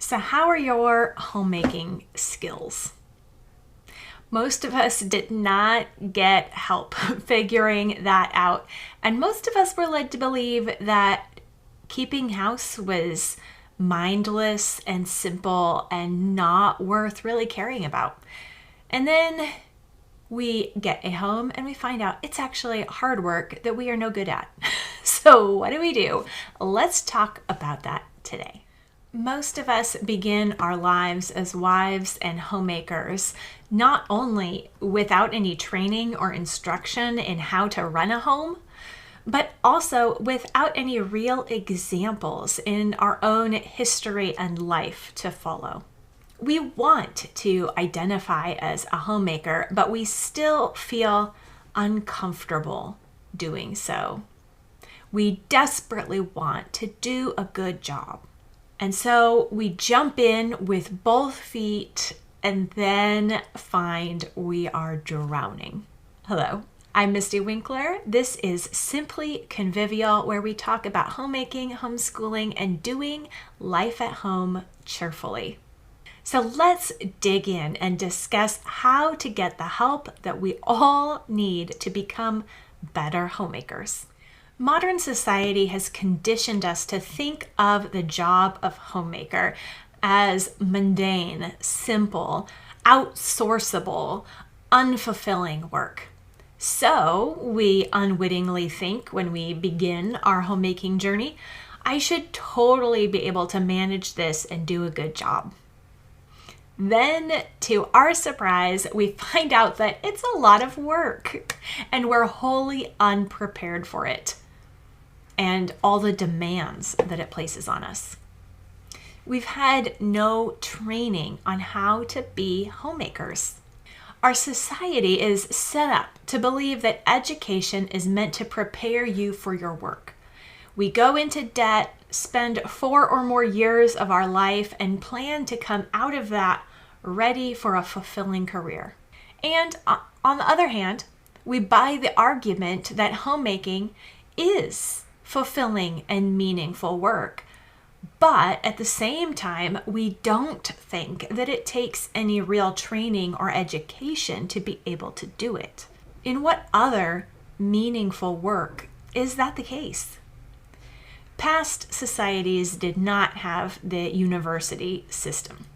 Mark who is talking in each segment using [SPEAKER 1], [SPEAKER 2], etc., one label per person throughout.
[SPEAKER 1] So how are your homemaking skills? Most of us did not get help figuring that out. And most of us were led to believe that keeping house was mindless and simple and not worth really caring about. And then we get a home and we find out it's actually hard work that we are no good at. So what do? Let's talk about that today. Most of us begin our lives as wives and homemakers, not only without any training or instruction in how to run a home, but also without any real examples in our own history and life to follow. We want to identify as a homemaker, but we still feel uncomfortable doing so. We desperately want to do a good job. And so we jump in with both feet and then find we are drowning. Hello, I'm Misty Winkler. This is Simply Convivial, where we talk about homemaking, homeschooling, and doing life at home cheerfully. So let's dig in and discuss how to get the help that we all need to become better homemakers. Modern society has conditioned us to think of the job of homemaker as mundane, simple, outsource-able, unfulfilling work. So we unwittingly think when we begin our homemaking journey, I should totally be able to manage this and do a good job. Then, to our surprise, we find out that it's a lot of work and we're wholly unprepared for it and all the demands that it places on us. We've had no training on how to be homemakers. Our society is set up to believe that education is meant to prepare you for your work. We go into debt, spend 4 or more years of our life, and plan to come out of that ready for a fulfilling career. And on the other hand, we buy the argument that homemaking is fulfilling and meaningful work. But at the same time, we don't think that it takes any real training or education to be able to do it. In what other meaningful work is that the case? Past societies did not have the university system.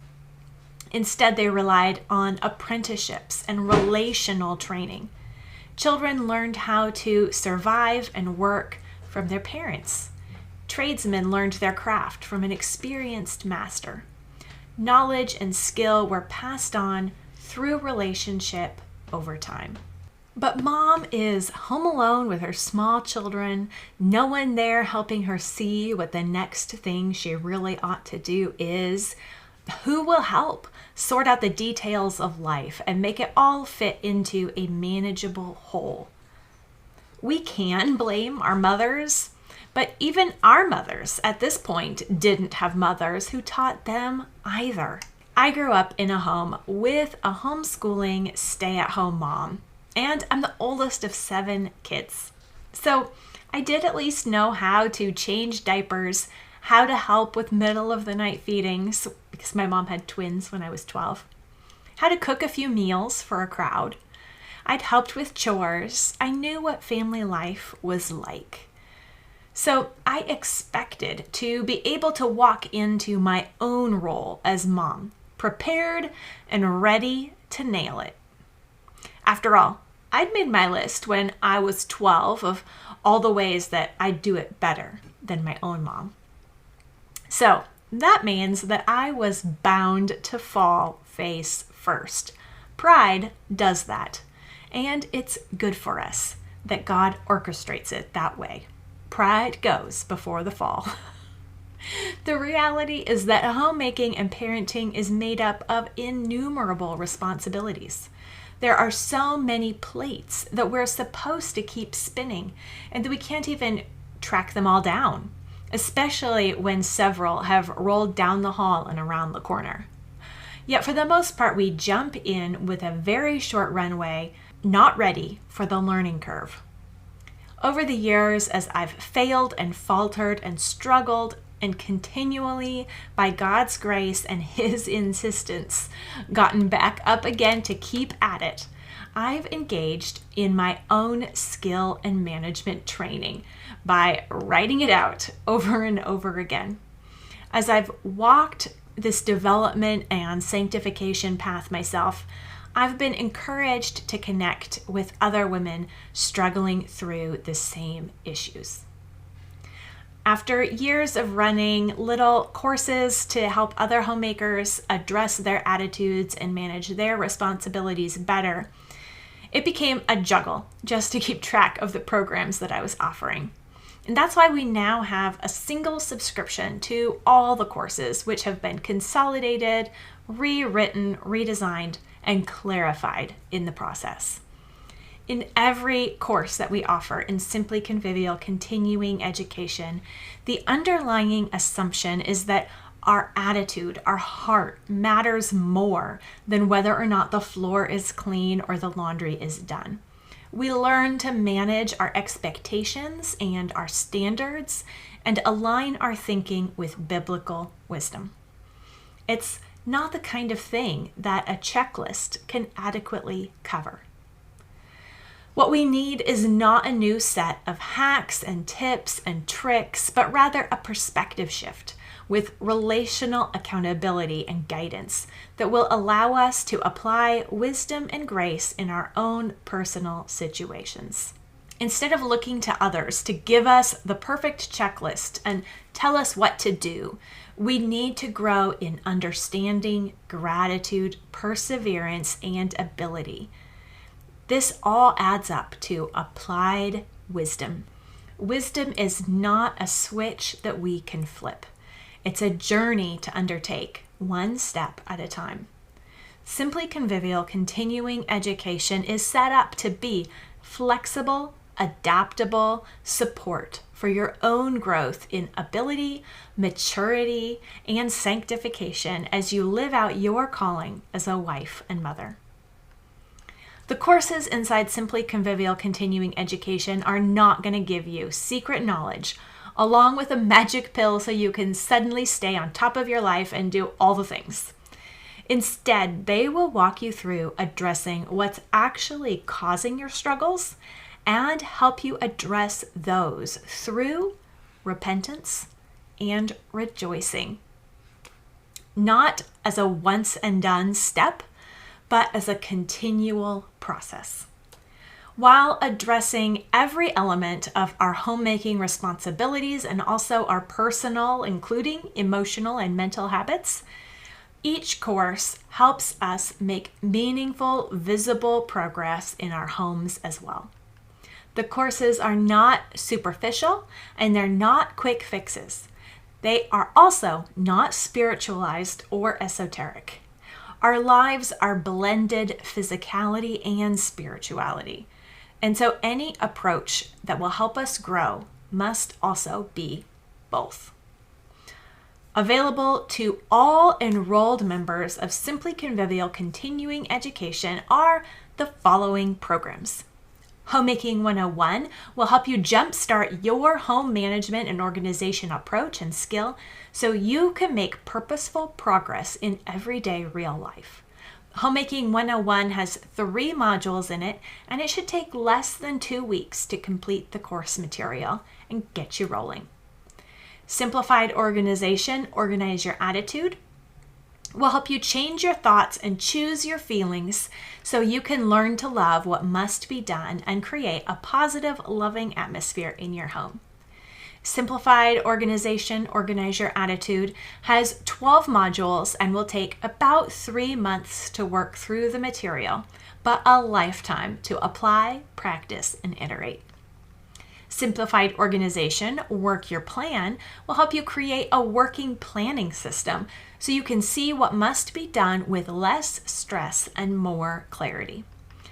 [SPEAKER 1] Instead, they relied on apprenticeships and relational training. Children learned how to survive and work from their parents. Tradesmen learned their craft from an experienced master. Knowledge and skill were passed on through relationship over time. But mom is home alone with her small children, no one there helping her see what the next thing she really ought to do is. Who will help sort out the details of life and make it all fit into a manageable whole? We can blame our mothers, but even our mothers at this point didn't have mothers who taught them either. I grew up in a home with a homeschooling stay-at-home mom, and I'm the oldest of 7 kids. So I did at least know how to change diapers, how to help with middle of the night feedings, because my mom had twins when I was 12, how to cook a few meals for a crowd. I'd helped with chores. I knew what family life was like. So I expected to be able to walk into my own role as mom, prepared and ready to nail it. After all, I'd made my list when I was 12 of all the ways that I'd do it better than my own mom. So that means that I was bound to fall face first. Pride does that. And it's good for us that God orchestrates it that way. Pride goes before the fall. The reality is that homemaking and parenting is made up of innumerable responsibilities. There are so many plates that we're supposed to keep spinning, and that we can't even track them all down, especially when several have rolled down the hall and around the corner. Yet for the most part, we jump in with a very short runway, not ready for the learning curve. Over the years, as I've failed and faltered and struggled and continually, by God's grace and His insistence, gotten back up again to keep at it, I've engaged in my own skill and management training by writing it out over and over again. As I've walked this development and sanctification path myself, I've been encouraged to connect with other women struggling through the same issues. After years of running little courses to help other homemakers address their attitudes and manage their responsibilities better, it became a juggle just to keep track of the programs that I was offering. And that's why we now have a single subscription to all the courses, which have been consolidated, rewritten, redesigned, and clarified in the process. In every course that we offer in Simply Convivial Continuing Education, the underlying assumption is that our attitude, our heart, matters more than whether or not the floor is clean or the laundry is done. We learn to manage our expectations and our standards and align our thinking with biblical wisdom. It's not the kind of thing that a checklist can adequately cover. What we need is not a new set of hacks and tips and tricks, but rather a perspective shift with relational accountability and guidance that will allow us to apply wisdom and grace in our own personal situations. Instead of looking to others to give us the perfect checklist and tell us what to do, we need to grow in understanding, gratitude, perseverance, and ability. This all adds up to applied wisdom. Wisdom is not a switch that we can flip. It's a journey to undertake, one step at a time. Simply Convivial Continuing Education is set up to be flexible, adaptable support for your own growth in ability, maturity, and sanctification as you live out your calling as a wife and mother. The courses inside Simply Convivial Continuing Education are not going to give you secret knowledge along with a magic pill so you can suddenly stay on top of your life and do all the things. Instead, they will walk you through addressing what's actually causing your struggles and help you address those through repentance and rejoicing. Not as a once and done step, but as a continual process. While addressing every element of our homemaking responsibilities and also our personal, including emotional and mental habits, each course helps us make meaningful, visible progress in our homes as well. The courses are not superficial and they're not quick fixes. They are also not spiritualized or esoteric. Our lives are blended physicality and spirituality. And so any approach that will help us grow must also be both. Available to all enrolled members of Simply Convivial Continuing Education are the following programs. Homemaking 101 will help you jumpstart your home management and organization approach and skill so you can make purposeful progress in everyday real life. Homemaking 101 has 3 modules in it, and it should take less than 2 weeks to complete the course material and get you rolling. Simplified Organization, Organize Your Attitude, will help you change your thoughts and choose your feelings so you can learn to love what must be done and create a positive, loving atmosphere in your home. Simplified Organization, Organize Your Attitude has 12 modules and will take about 3 months to work through the material, but a lifetime to apply, practice, and iterate. Simplified Organization, Work Your Plan will help you create a working planning system so you can see what must be done with less stress and more clarity.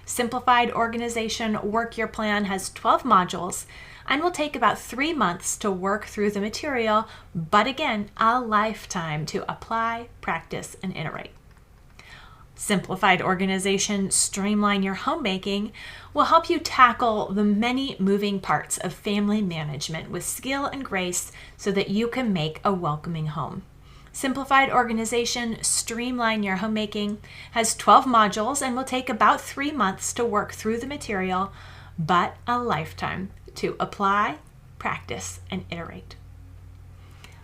[SPEAKER 1] Simplified Organization, Work Your Plan has 12 modules and will take about 3 months to work through the material, but again, a lifetime to apply, practice, and iterate. Simplified organization, streamline your homemaking, will help you tackle the many moving parts of family management with skill and grace so that you can make a welcoming home. Simplified organization, streamline your homemaking, has 12 modules and will take about 3 months to work through the material, but a lifetime to apply, practice, and iterate.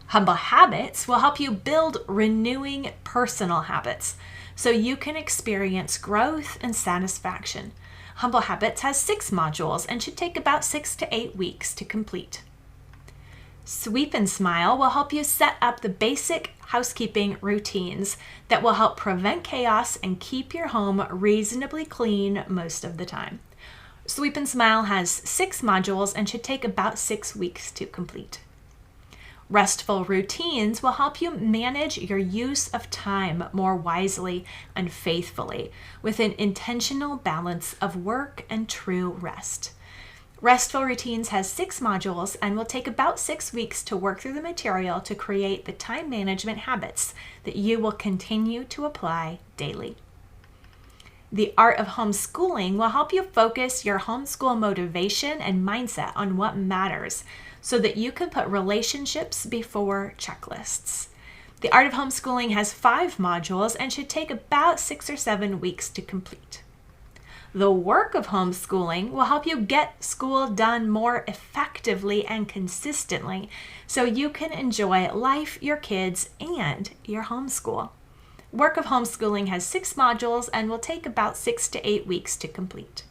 [SPEAKER 1] Humble Habits will help you build renewing personal habits so you can experience growth and satisfaction. Humble Habits has 6 modules and should take about 6 to 8 weeks to complete. Sweep and Smile will help you set up the basic housekeeping routines that will help prevent chaos and keep your home reasonably clean most of the time. Sweep and Smile has 6 modules and should take about 6 weeks to complete. Restful Routines will help you manage your use of time more wisely and faithfully with an intentional balance of work and true rest. Restful Routines has 6 modules and will take about 6 weeks to work through the material to create the time management habits that you will continue to apply daily. The Art of Homeschooling will help you focus your homeschool motivation and mindset on what matters so that you can put relationships before checklists. The Art of Homeschooling has 5 modules and should take about 6 or 7 weeks to complete. The Work of Homeschooling will help you get school done more effectively and consistently so you can enjoy life, your kids, and your homeschool. Work of Homeschooling has 6 modules and will take about 6 to 8 weeks to complete.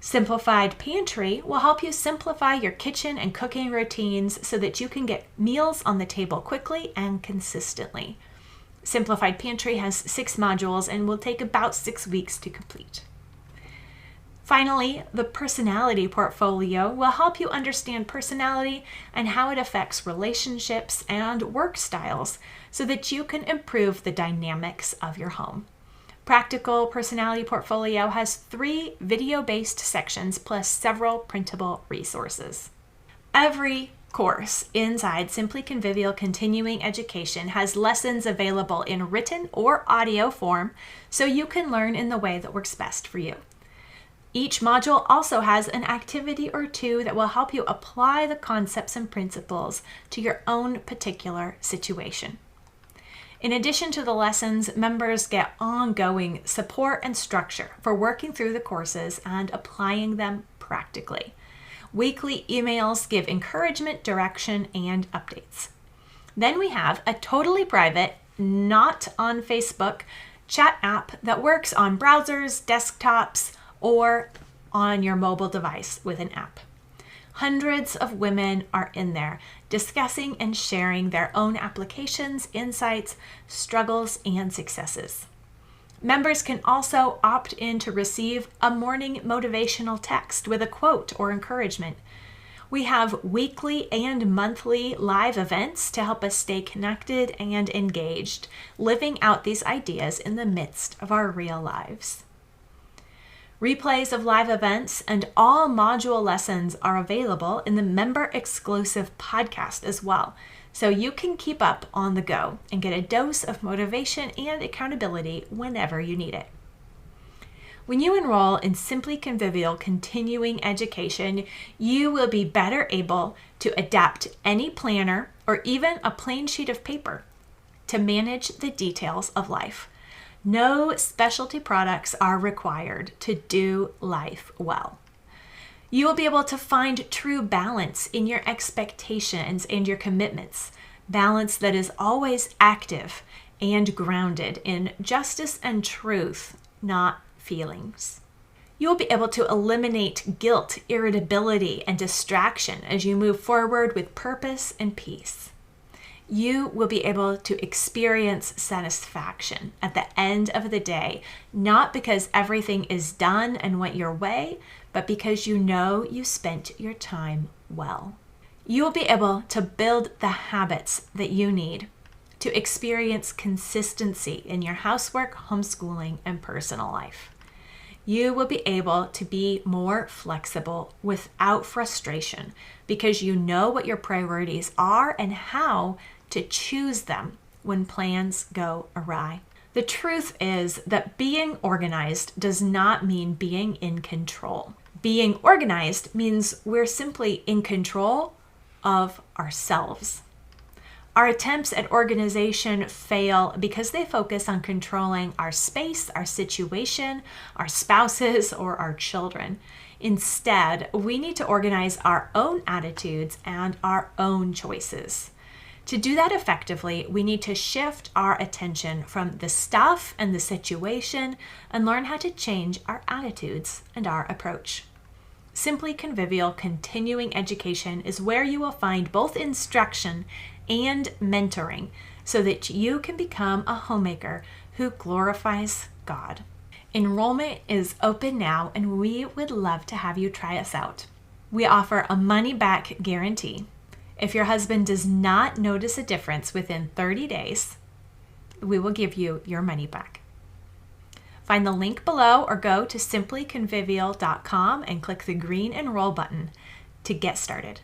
[SPEAKER 1] Simplified Pantry will help you simplify your kitchen and cooking routines so that you can get meals on the table quickly and consistently. Simplified Pantry has 6 modules and will take about 6 weeks to complete. Finally, the Personality Portfolio will help you understand personality and how it affects relationships and work styles so that you can improve the dynamics of your home. Practical Personality Portfolio has 3 video-based sections plus several printable resources. Every course inside Simply Convivial Continuing Education has lessons available in written or audio form so you can learn in the way that works best for you. Each module also has an activity or 2 that will help you apply the concepts and principles to your own particular situation. In addition to the lessons, members get ongoing support and structure for working through the courses and applying them practically. Weekly emails give encouragement, direction, and updates. Then we have a totally private, not on Facebook, chat app that works on browsers, desktops, or on your mobile device with an app. Hundreds of women are in there discussing and sharing their own applications, insights, struggles, and successes. Members can also opt in to receive a morning motivational text with a quote or encouragement. We have weekly and monthly live events to help us stay connected and engaged, living out these ideas in the midst of our real lives. Replays of live events and all module lessons are available in the member-exclusive podcast as well, so you can keep up on the go and get a dose of motivation and accountability whenever you need it. When you enroll in Simply Convivial Continuing Education, you will be better able to adapt any planner or even a plain sheet of paper to manage the details of life. No specialty products are required to do life well. You will be able to find true balance in your expectations and your commitments, balance that is always active and grounded in justice and truth, not feelings. You will be able to eliminate guilt, irritability, and distraction as you move forward with purpose and peace. You will be able to experience satisfaction at the end of the day, not because everything is done and went your way, but because you know you spent your time well. You will be able to build the habits that you need to experience consistency in your housework, homeschooling, and personal life. You will be able to be more flexible without frustration because you know what your priorities are and how to choose them when plans go awry. The truth is that being organized does not mean being in control. Being organized means we're simply in control of ourselves. Our attempts at organization fail because they focus on controlling our space, our situation, our spouses, or our children. Instead, we need to organize our own attitudes and our own choices. To do that effectively, we need to shift our attention from the stuff and the situation and learn how to change our attitudes and our approach. Simply Convivial Continuing Education is where you will find both instruction and mentoring so that you can become a homemaker who glorifies God. Enrollment is open now, and we would love to have you try us out. We offer a money-back guarantee. If your husband does not notice a difference within 30 days, we will give you your money back. Find the link below or go to simplyconvivial.com and click the green Enroll button to get started.